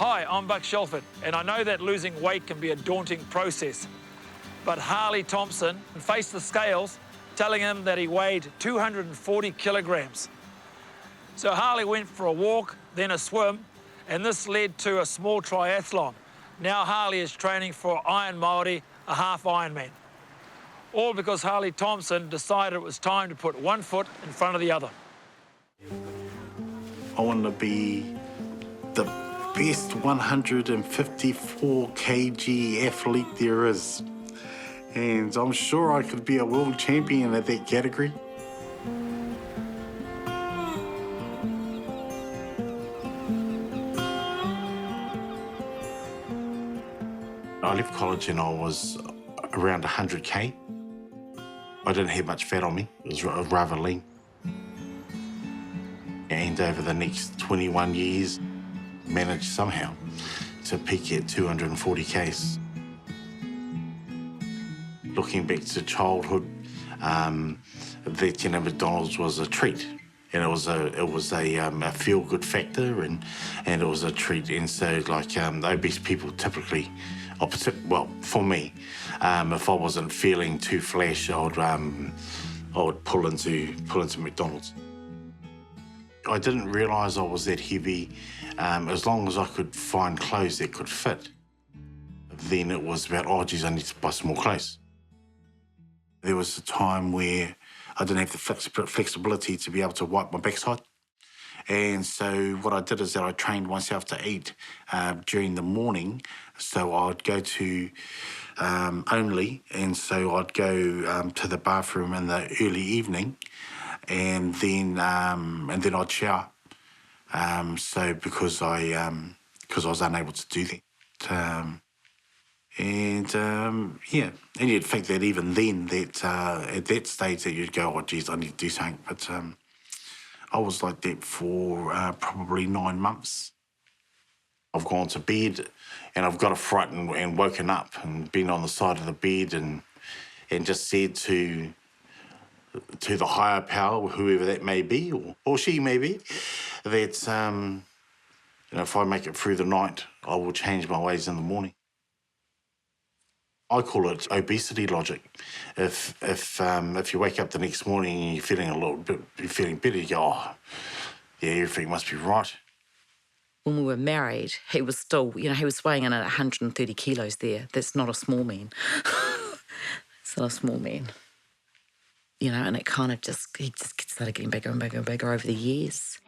Hi, I'm Buck Shelford, and I know that losing weight can be a daunting process. But Harley Thompson faced the scales, telling him that he weighed 240 kilograms. So Harley went for a walk, then a swim, and this led to a small triathlon. Now Harley is training for Iron Māori, a half Ironman. All because Harley Thompson decided it was time to put one foot in front of the other. I want to be the best 154 kg athlete there is. And I'm sure I could be a world champion at that category. I left college and I was around 100k. I didn't have much fat on me. It was rather lean. And over the next 21 years, managed somehow to peak at 240 Ks. Looking back to childhood, that McDonald's was a treat, and it was a feel-good factor, and it was a treat. And so, like obese people typically, well, for me, if I wasn't feeling too flash, I would pull into McDonald's. I didn't realise I was that heavy. As long as I could find clothes that could fit, then it was about, oh, geez, I need to buy some more clothes. There was a time where I didn't have the flexibility to be able to wipe my backside. And so what I did is that I trained myself to eat during the morning. So I'd go to only, and so I'd go to the bathroom in the early evening, and then I'd shower. So because I was unable to do that. Yeah, and you'd think that even then, that at that stage that you'd go, oh, geez, I need to do something. But I was like that for probably 9 months. I've gone to bed and I've got a fright and woken up and been on the side of the bed and just said to the higher power, whoever that may be, or she may be, that if I make it through the night, I will change my ways in the morning. I call it obesity logic. If you wake up the next morning and you're feeling better, you go, oh, yeah, everything must be right. When we were married, he was still, he was weighing in at 130 kilos there. That's not a small man. It's not a small man. And it kind of he just started getting bigger and bigger and bigger over the years.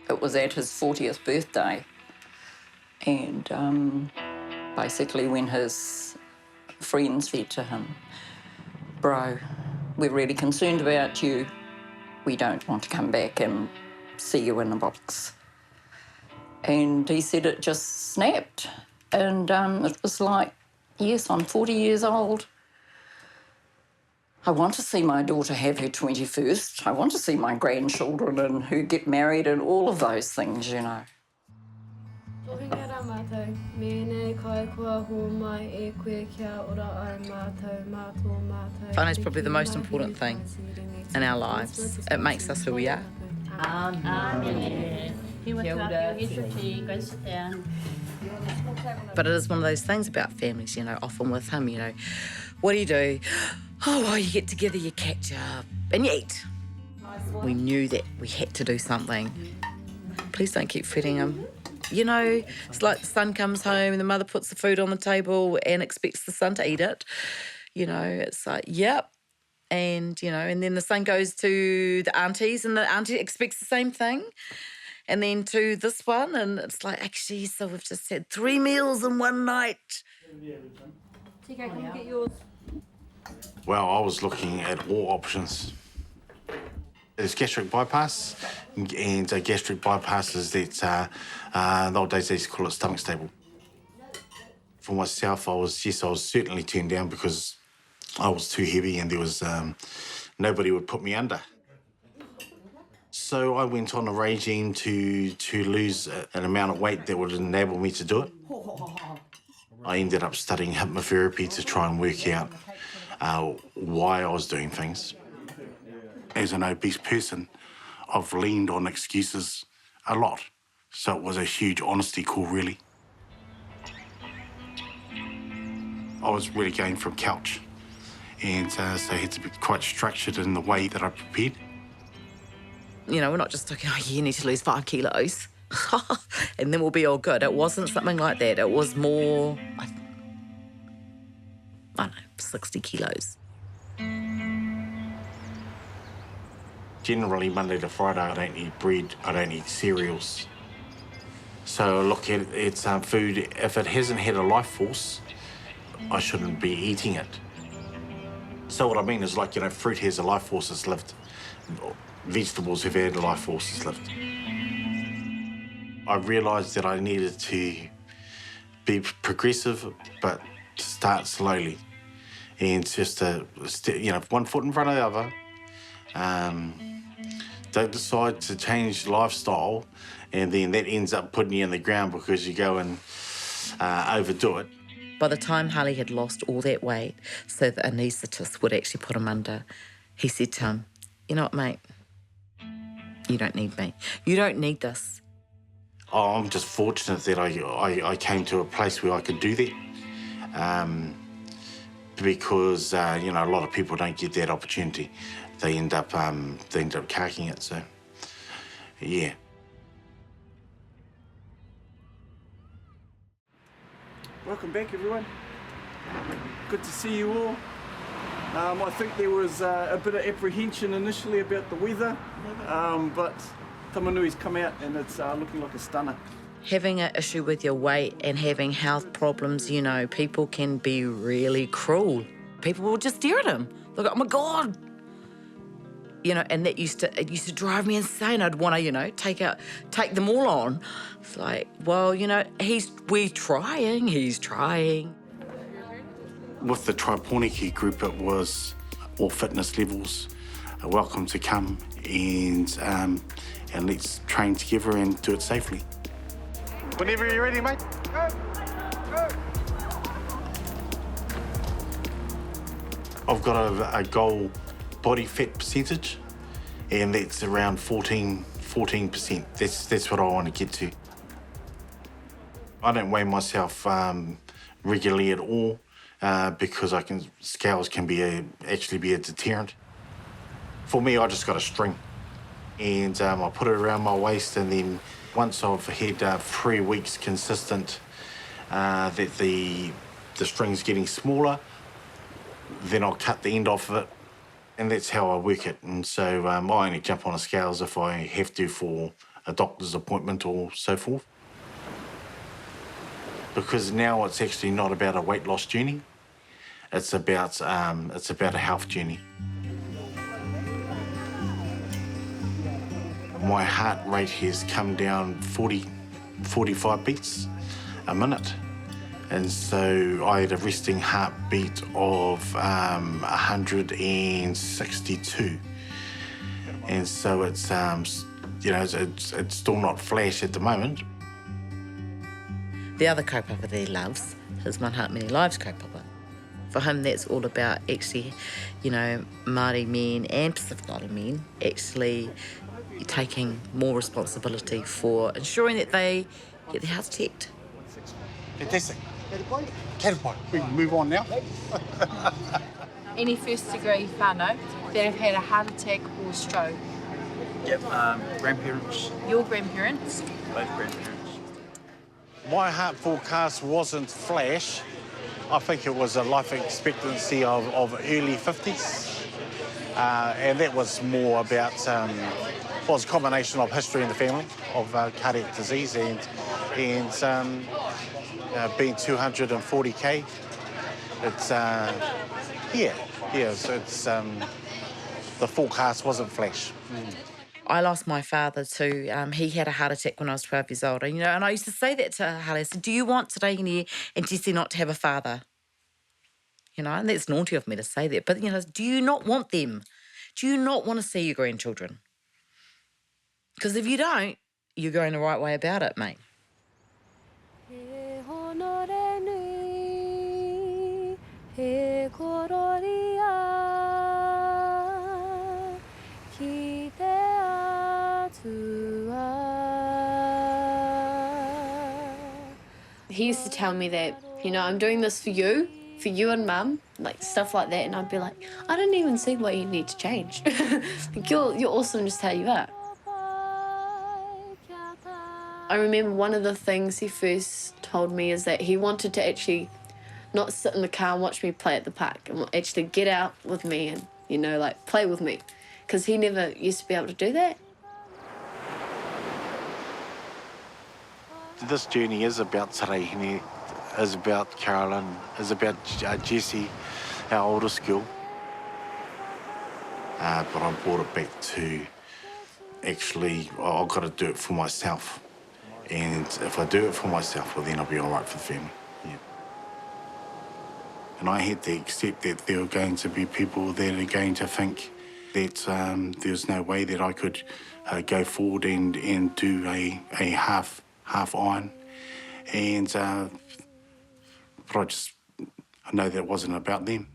It was at his 40th birthday, and basically when his friend said to him, bro, we're really concerned about you. We don't want to come back and see you in a box. And he said it just snapped. And it was like, yes, I'm 40 years old. I want to see my daughter have her 21st. I want to see my grandchildren and her get married and all of those things, Fun is probably the most important thing in our lives. It makes us who we are. But it is one of those things about families, often with him, what do you do? Oh, well, you get together, you catch up, and you eat. We knew that we had to do something. Please don't keep feeding him. It's like the son comes home and the mother puts the food on the table and expects the son to eat it. It's like, yep. And, and then the son goes to the aunties and the auntie expects the same thing. And then to this one, and it's like, actually, so we've just had 3 meals in one night. TK, can you get yours? Well, I was looking at all options. There's gastric bypass, and gastric bypass is that, in the old days they used to call it stomach stable. For myself, I was certainly turned down because I was too heavy and there was nobody would put me under. So I went on a regime to lose an amount of weight that would enable me to do it. I ended up studying hypnotherapy to try and work out why I was doing things. As an obese person, I've leaned on excuses a lot. So it was a huge honesty call, really. I was really going from couch, and so I had to be quite structured in the way that I prepared. You know, we're not just talking, oh, you need to lose 5 kilos and then we'll be all good. It wasn't something like that. It was more, I don't know, 60 kilos. Generally, Monday to Friday, I don't eat bread, I don't eat cereals. So I look at it's food, if it hasn't had a life force, I shouldn't be eating it. So what I mean is, like, you know, fruit has a life force that's lived. Vegetables have had a life force that's lived. I realised that I needed to be progressive, but start slowly. And just to, you know, one foot in front of the other. Don't decide to change lifestyle, and then that ends up putting you in the ground because you go and overdo it. By the time Harley had lost all that weight, so the anaesthetist would actually put him under, he said to him, you know what, mate? You don't need me. You don't need this. Oh, I'm just fortunate that I came to a place where I could do that. Because, you know, a lot of people don't get that opportunity. They end up carking it, so, yeah. Welcome back, everyone. Good to see you all. I think there was a bit of apprehension initially about the weather, but Tamanui's come out and it's looking like a stunner. Having an issue with your weight and having health problems, you know, people can be really cruel. People will just stare at him. They'll go, oh my God. You know, and it used to drive me insane. I'd want to, you know, take them all on. It's like, well, you know, he's trying. With the Triporniki group, it was all fitness levels. Welcome to come and let's train together and do it safely. Whenever you're ready, mate. Go. I've got a goal body fat percentage, and that's around 14%. That's what I want to get to. I don't weigh myself regularly at all because scales can actually be a deterrent. For me, I just got a string, and I put it around my waist, and then once I've had 3 weeks consistent that the string's getting smaller, then I'll cut the end off of it, and that's how I work it. And so I only jump on the scales if I have to for a doctor's appointment or so forth. Because now it's actually not about a weight loss journey, it's about a health journey. My heart rate has come down 45 beats a minute. And so I had a resting heartbeat of 162. And so it's, you know, it's still not flash at the moment. The other kaupapa that he loves is One Heart Many Lives kaupapa. For him, that's all about actually, you know, Māori men and Pacific Island men actually taking more responsibility for ensuring that they get their health checked. Fantastic. Caterpillar. We can move on now. Any first degree whānau that have had a heart attack or stroke? Yep, grandparents. Your grandparents? Both grandparents. My heart forecast wasn't flash. I think it was a life expectancy of early 50s. And that was more about, was a combination of history in the family of cardiac disease and being 240k. It's, so it's, the forecast wasn't flash. I lost my father too. He had a heart attack when I was 12 years old. And, you know, and I used to say that to Harley. I said, do you want today and Jessie not to have a father? You know, and that's naughty of me to say that. But, you know, do you not want them? Do you not want to see your grandchildren? Because if you don't, you're going the right way about it, mate. He used to tell me that, you know, I'm doing this for you and Mum, like stuff like that. And I'd be like, I don't even see why you need to change. Like, you're awesome just how you are. I remember one of the things he first told me is that he wanted to actually not sit in the car and watch me play at the park and actually get out with me and, you know, like play with me. Because he never used to be able to do that. This journey is about Tarehine, is about Carolyn, is about Jessie, our oldest girl. But I brought it back to actually, I've got to do it for myself. And if I do it for myself, well, then I'll be all right for the family. Yeah. And I had to accept that there were going to be people that are going to think that there's no way that I could go forward and do a half iron. And but I know that it wasn't about them.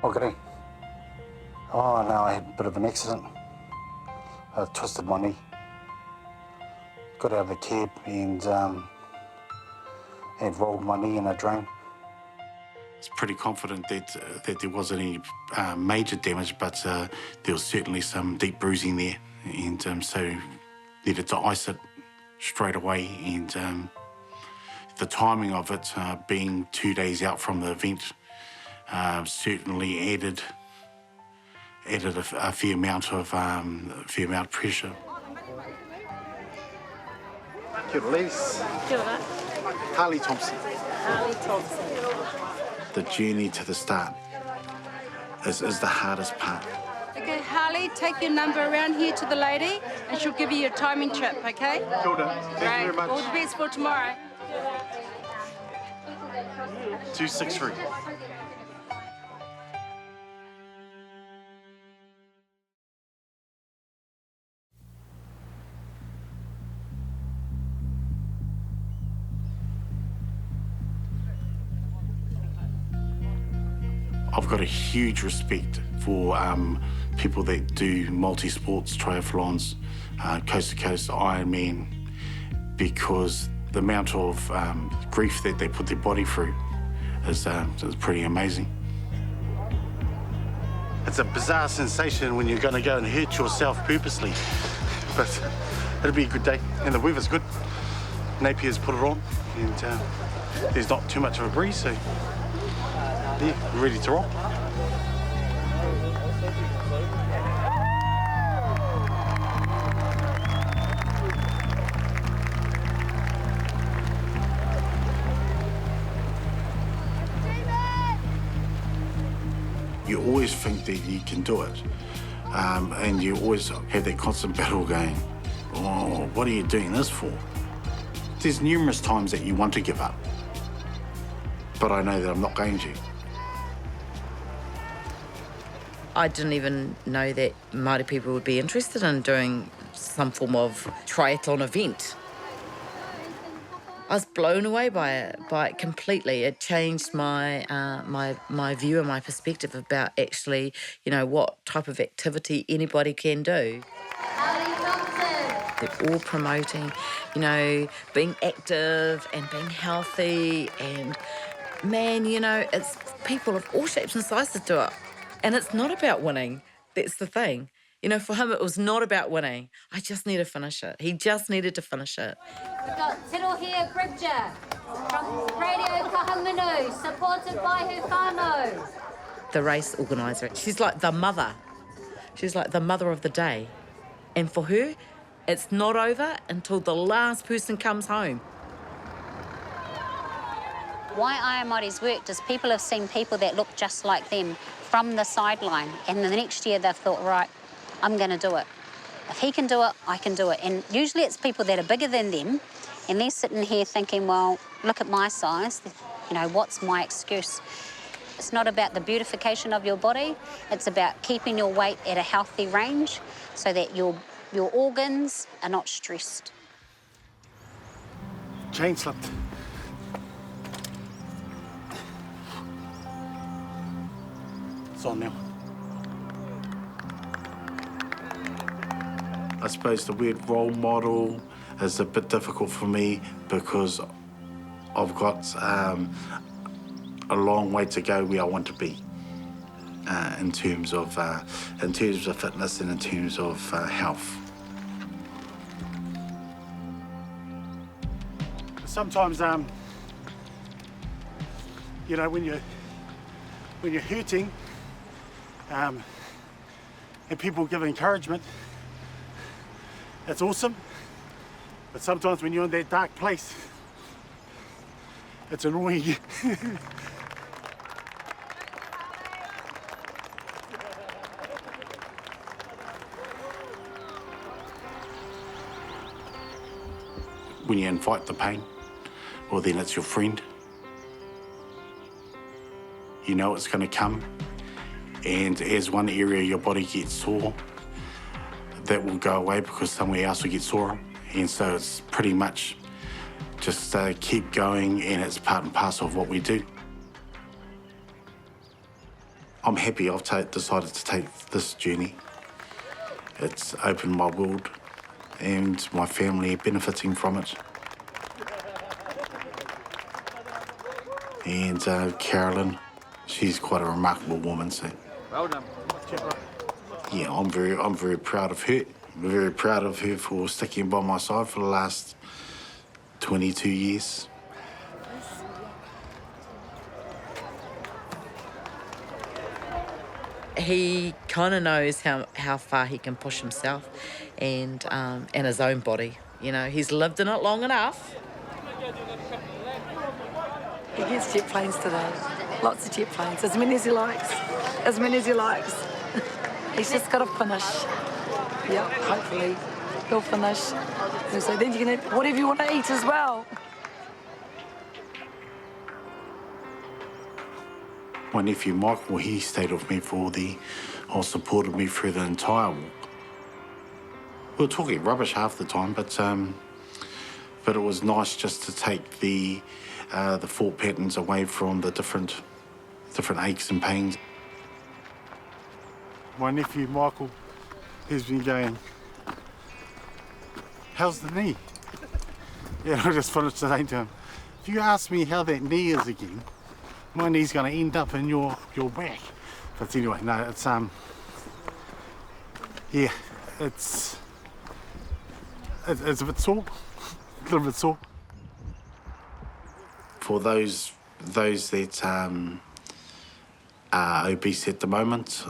Okay. Oh, no, I had a bit of an accident. I twisted my knee. Got out of the cab and rolled my knee in a drain. I was pretty confident that there wasn't any major damage, but there was certainly some deep bruising there, and so needed to ice it straight away. And the timing of it being 2 days out from the event certainly added a fair amount of pressure. Kia ora, ladies. Kia ora. Harley Thompson. Harley Thompson. The journey to the start is the hardest part. Okay, Harley, take your number around here to the lady and she'll give you your timing chip, okay? Kia ora. Thank you very much. All the best for tomorrow. 263. I've got a huge respect for people that do multi-sports, triathlons, coast-to-coast, Ironman, because the amount of grief that they put their body through is pretty amazing. It's a bizarre sensation when you're going to go and hurt yourself purposely. But it'll be a good day, and the weather's good. Napier's put it on, and there's not too much of a breeze, so yeah, we're ready to rock. You always think that you can do it, and you always have that constant battle going, oh, what are you doing this for? There's numerous times that you want to give up, but I know that I'm not going to. I didn't even know that Māori people would be interested in doing some form of triathlon event. I was blown away by it completely. It changed my my view and my perspective about actually, you know, what type of activity anybody can do. They're all promoting, you know, being active and being healthy, and man, you know, it's people of all shapes and sizes do it. And it's not about winning. That's the thing. You know, for him, it was not about winning. I just need to finish it. He just needed to finish it. We've got Tirohia Bridger from Radio Kahamunu, supported by her whānau. The race organiser, she's like the mother. She's like the mother of the day. And for her, it's not over until the last person comes home. Why Aiamari's worked is people have seen people that look just like them from the sideline, and the next year they've thought, right, I'm going to do it. If he can do it, I can do it. And usually it's people that are bigger than them, and they're sitting here thinking, well, look at my size, you know, what's my excuse? It's not about the beautification of your body, it's about keeping your weight at a healthy range so that your organs are not stressed. Chain slipped. It's on now. I suppose the word role model is a bit difficult for me because I've got a long way to go where I want to be in terms of fitness and in terms of health. Sometimes, you know, when you're hurting, and people give encouragement, that's awesome. But sometimes when you're in that dark place, it's annoying. When you invite the pain, well, then it's your friend. You know it's going to come, and as one area of your body gets sore, that will go away because somewhere else will get sore, and so it's pretty much just keep going, and it's part and parcel of what we do. I'm happy I've decided to take this journey. It's opened my world, and my family are benefiting from it. And Carolyn, she's quite a remarkable woman, so. Well done. Yeah, I'm very proud of her. I'm very proud of her for sticking by my side for the last 22 years. He kind of knows how far he can push himself and his own body. You know, he's lived in it long enough. He gets jet planes today. Lots of jet planes. As many as he likes. As many as he likes. He's just got to finish. Yeah, hopefully he'll finish. So then you can eat whatever you want to eat as well. My nephew Michael, he stayed with me supported me through the entire walk. We were talking rubbish half the time, but it was nice just to take the thought patterns away from the different aches and pains. My nephew Michael has been going, how's the knee? Yeah, I just finished saying to him, if you ask me how that knee is again, my knee's going to end up in your back. But anyway, no, it's yeah, it's a bit sore, a little bit sore. For those that are obese at the moment,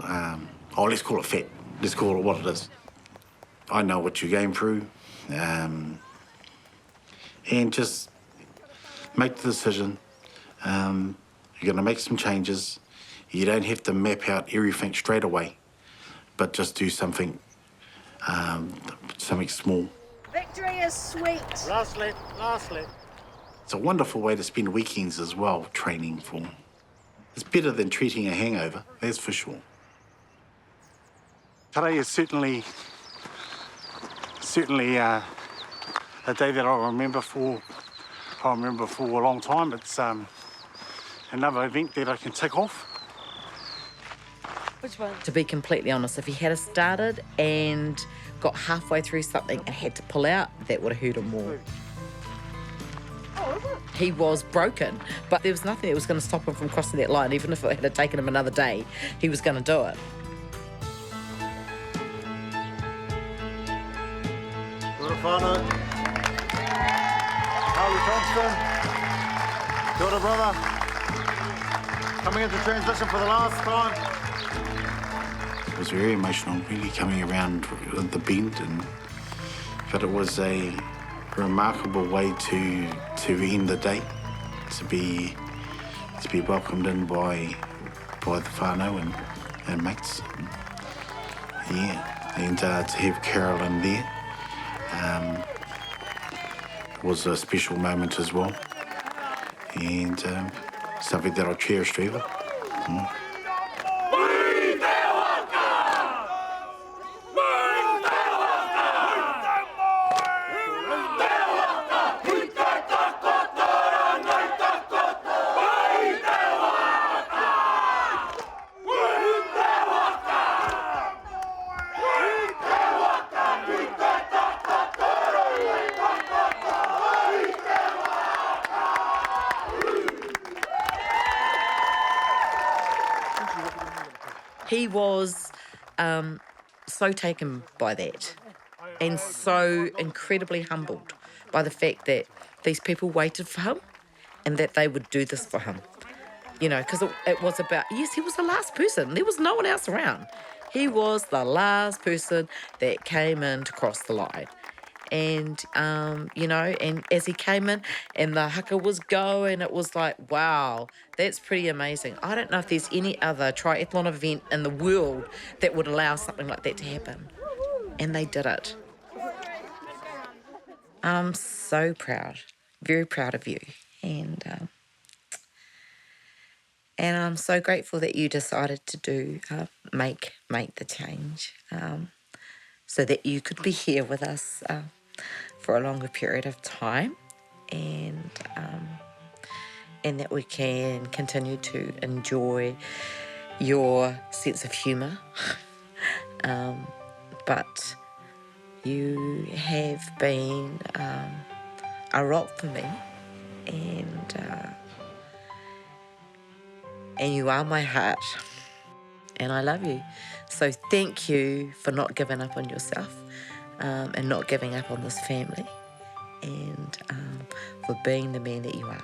let's call it fat. Let's call it what it is. I know what you're going through, and just make the decision. You're going to make some changes. You don't have to map out everything straight away, but just do something small. Victory is sweet. Last lap, last lap. It's a wonderful way to spend weekends as well, training for. It's better than treating a hangover, that's for sure. Today is certainly a day that I'll remember for a long time. It's another event that I can tick off. Which one? To be completely honest, if he had started and got halfway through something and had to pull out, that would have hurt him more. He was broken, but there was nothing that was going to stop him from crossing that line. Even if it had taken him another day, he was going to do it. Kia ora whānau. Harley Thompson. Kia ora, brother. Coming into transition for the last time. It was very emotional, really, coming around the bend, but it was a remarkable way to end the day, to be welcomed in by the whānau and mates. Yeah, and to have Carolyn there was a special moment as well, and something that I'll cherish forever. he was so taken by that and so incredibly humbled by the fact that these people waited for him and that they would do this for him. You know, because it was about, yes, he was the last person. There was no one else around. He was the last person that came in to cross the line. And, you know, and as he came in and the haka was going, it was like, wow, that's pretty amazing. I don't know if there's any other triathlon event in the world that would allow something like that to happen. And they did it. I'm so proud, very proud of you. And I'm so grateful that you decided to do, make the change so that you could be here with us for a longer period of time, and that we can continue to enjoy your sense of humour. But you have been a rock for me, and you are my heart, and I love you. So thank you for not giving up on yourself, and not giving up on this family, and for being the man that you are.